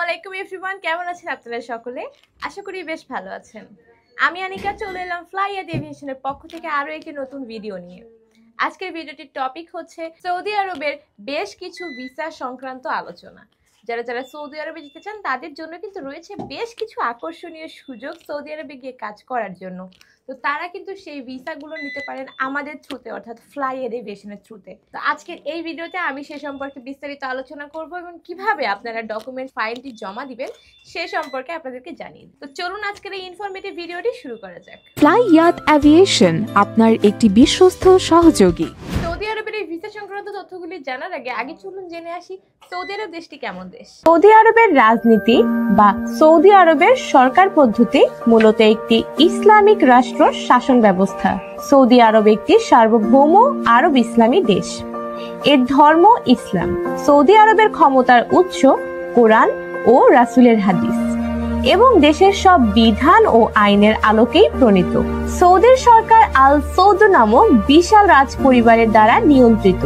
আলাইকুম এভরিওয়ান, কেমন আছেন আপনারা সকলে? আশা করি বেশ ভালো আছেন। আমি আনিকা চলে এলাম ফ্লাইয়াদ এভিয়েশনের পক্ষ থেকে আরো একটি নতুন ভিডিও নিয়ে। আজকের ভিডিওটির টপিক হচ্ছে সৌদি আরবের বেশ কিছু ভিসা সংক্রান্ত আলোচনা। যারা যারা সৌদি আরবে যেতে চান তাদের জন্য কিন্তু রয়েছে বেশ কিছু আকর্ষণীয় সুযোগ সৌদি আরবে গিয়ে কাজ করার জন্য। তো তারা কিন্তু সেই ভিসাগুলো নিতে পারেন আমাদের থ্রুতে, অর্থাৎ ফ্লাইয়াদ এভিয়েশনের থ্রুতে। তো আজকের এই ভিডিওতে আমি সে সম্পর্কে বিস্তারিত আলোচনা করব এবং কিভাবে আপনারা ডকুমেন্ট ফাইলটি জমা দিবেন সে সম্পর্কে আপনাদেরকে জানিয়ে দিই। তো চলুন আজকের এই ইনফরমেটিভ ভিডিওটি শুরু করা যাক। ফ্লাইয়াদ এভিয়েশন আপনার একটি বিশ্বস্ত সহযোগী। সৌদি আরবের এই ভিসা সংক্রান্ত তথ্যগুলি জানার আগে চলুন জেনে আসি সৌদি আরব দেশটি কেমন দেশ। সৌদি আরবের রাজনীতি বা সৌদি আরবের সরকার পদ্ধতি মূলত একটি ইসলামিক রাষ্ট্র শাসন ব্যবস্থা। সৌদি আরব একটি সার্বভৌম আরব ইসলামী দেশ। এর ধর্ম ইসলাম। সৌদি আরবের ক্ষমতার উৎস কোরআন ও রাসূলের হাদিস এবং দেশের সব বিধান ও আইনের আলোকেই প্রণীত। সৌদির সরকার আল সৌদ নামক বিশাল রাজ পরিবারের দ্বারা নিয়ন্ত্রিত,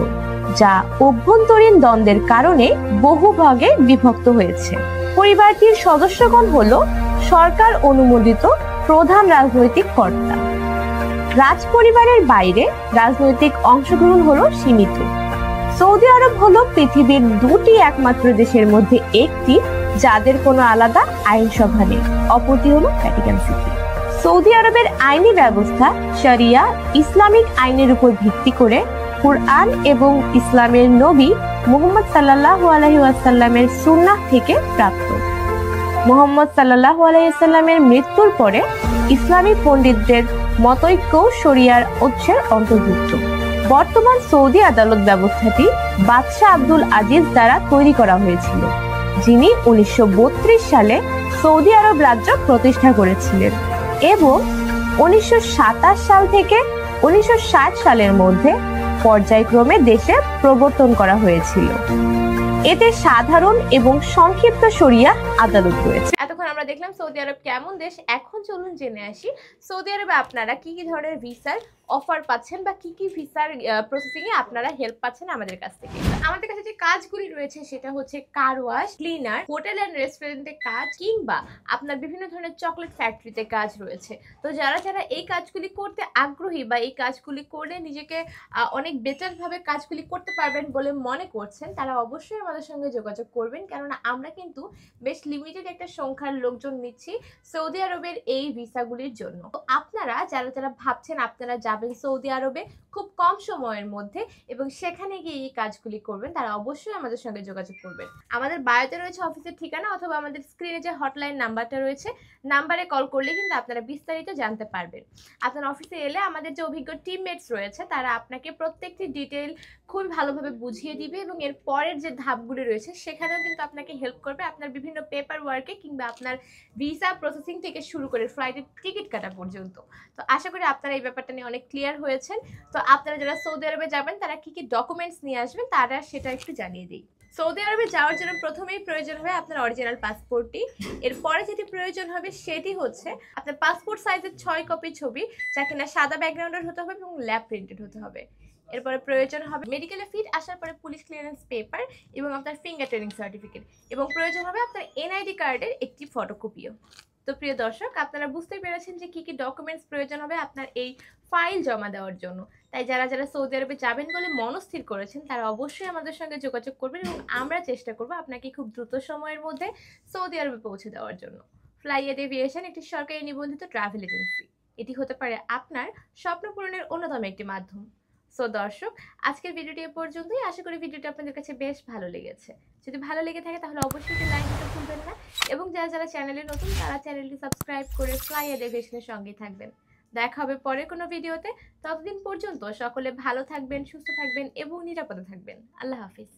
যা অভ্যন্তরীণ দ্বন্দ্বের কারণে বহু ভাগে বিভক্ত হয়েছে। পরিবারটির সদস্যগণ হল সরকার অনুমোদিত প্রধান রাজনৈতিক কর্তা। রাজ পরিবারের বাইরে রাজনৈতিক অংশগ্রহণ হলো সীমিত। সৌদি আরব হলো পৃথিবীর দুটি একমাত্র দেশের মধ্যে একটি যাদের কোনো আলাদা আইনসভা নেই, অপরটি হলো ভ্যাটিকান সিটি। সৌদি আরবের আইনি ব্যবস্থা শরিয়া ইসলামিক আইনের উপর ভিত্তি করে কুরআন এবং ইসলামের নবী মুহাম্মদ সাল্লাল্লাহু আলাইহি ওয়াসাল্লামের সুন্নাহ থেকে প্রাপ্ত। মুহাম্মদ সাল্লাল্লাহু আলাইহি ওয়াসাল্লামের মৃত্যুর পরে ইসলামী পণ্ডিতদের মতৈক্য শরিয়ার উৎসের অন্তর্ভুক্ত। বর্তমান সৌদি আদালত ব্যবস্থাটি বাদশাহ আব্দুল আজিজ দ্বারা তৈরি করা হয়েছিল, যিনি 1932 সালে সৌদি আরব রাজ্য প্রতিষ্ঠা করেছিলেন এবং 1927 সাল থেকে 1960 সালের মধ্যে পর্যায়ক্রমে দেশে প্রবর্তন করা হয়েছিল। এতে সাধারণ এবং সংক্ষিপ্ত শরিয়া আদালত রয়েছে। এতক্ষণ আমরা দেখলাম সৌদি আরব কেমন দেশ। এখন চলুন জেনে আসি সৌদি আরবে আপনারা কি কি ধরনের ভিসার অফার পাচ্ছেন বা কি কি ভিসার প্রসেসিং এ আপনারা হেল্প পাচ্ছেন আমাদের কাছ থেকে। আমাদের কাছে যে কাজগুলি রয়েছে সেটা হচ্ছে car wash, cleaner, hotel and রেস্টুরেন্টে কাজ কিংবা আপনার বিভিন্ন ধরনের চকলেট ফ্যাক্টরিতে কাজ রয়েছে। তো যারা যারা এই কাজগুলি করতে আগ্রহী বা এই কাজগুলি করে নিজেকে অনেক বেটার ভাবে কাজগুলি করতে পারবেন বলে মনে করছেন, তারা অবশ্যই আমাদের সঙ্গে যোগাযোগ করবেন, কেননা আমরা কিন্তু বেশ লিমিটেড একটা সংখ্যার লোকজন নিচ্ছি সৌদি আরবের এই ভিসাগুলির জন্য। তো আপনারা যারা যারা ভাবছেন আপনারা যাবেন সৌদি আরবে খুব কম সময়ের মধ্যে এবং সেখানে গিয়ে এই কাজগুলি করবেন, তারা অবশ্যই আমাদের সঙ্গে যোগাযোগ করবেন। আমাদের বায়োতে রয়েছে অফিসের ঠিকানা, অথবা আমাদের স্ক্রিনে যে হটলাইন নাম্বারটা রয়েছে নাম্বারে কল করলে কিন্তু আপনারা বিস্তারিত জানতে পারবেন। আপনার অফিসে এলে আমাদের যে অভিজ্ঞ টিমমেটস রয়েছে তারা আপনাকে প্রত্যেকটি ডিটেইল খুবই ভালোভাবে বুঝিয়ে দিবে এবং এর পরের যে ধাপগুলি রয়েছে সেখানেও কিন্তু আপনাকে হেল্প করবে আপনার বিভিন্ন পেপার ওয়ার্কে কিংবা আপনার ভিসা প্রসেসিং থেকে শুরু করে ফ্লাইটের টিকিট কাটা পর্যন্ত। তো আশা করি আপনারা এই ব্যাপারটা নিয়ে অনেক ক্লিয়ার হয়েছেন। তো আপনারা যারা সৌদি আরবে যাবেন তারা কি কি ডকুমেন্টস নিয়ে আসবেন তারা সেটা একটু জানিয়ে দিই। সৌদি আরবে যাওয়ার জন্য প্রথমেই প্রয়োজন হবে আপনার অরিজিনাল পাসপোর্টটি। এরপরে যেটি প্রয়োজন হবে সেটি হচ্ছে আপনার পাসপোর্ট সাইজের 6 কপি ছবি, যা কিনা সাদা ব্যাকগ্রাউন্ডের হতে হবে এবং ল্যাব প্রিন্টেড হতে হবে। এরপরে প্রয়োজন হবে মেডিকেলে ফিট আসার পরে পুলিশ ক্লিয়ারেন্স পেপার এবং আপনার ফিঙ্গার ট্রেনিং সার্টিফিকেট, এবং প্রয়োজন হবে আপনার এনআইডি কার্ডের একটি ফটোকপিও। তো প্রিয় দর্শক, আপনারা বুঝতে পেরেছেন যে কি কি ডকুমেন্টস প্রয়োজন হবে আপনার এই ফাইল জমা দেওয়ার জন্য। তাই যারা যারা সৌদি আরবে যাবেন বলে মনস্থির করেছেন তারা অবশ্যই আমাদের সঙ্গে যোগাযোগ করবেন এবং আমরা চেষ্টা করব আপনাকে খুব দ্রুত সময়ের মধ্যে সৌদি আরবে পৌঁছে দেওয়ার জন্য। ফ্লাইয়াদ এভিয়েশন একটি সরকারি নিবন্ধিত ট্রাভেল এজেন্সি। এটি হতে পারে আপনার স্বপ্ন পূরণের অন্যতম একটি মাধ্যম। সো দর্শক, আজকের ভিডিওটি এ পর্যন্তই। আশা করি ভিডিওটি আপনাদের কাছে বেশ ভালো লেগেছে। যদি ভালো লেগে থাকে তাহলে অবশ্যই লাইক দিতে ভুলবেন না, এবং যারা যারা চ্যানেলে নতুন তারা চ্যানেলটি সাবস্ক্রাইব করে ফ্লাইয়াদ এভিয়েশনের সঙ্গে থাকবেন। দেখা হবে পরের কোনো ভিডিওতে। ততদিন পর্যন্ত সকলে ভালো থাকবেন, সুস্থ থাকবেন এবং নিরাপদে থাকবেন। আল্লাহ হাফিজ।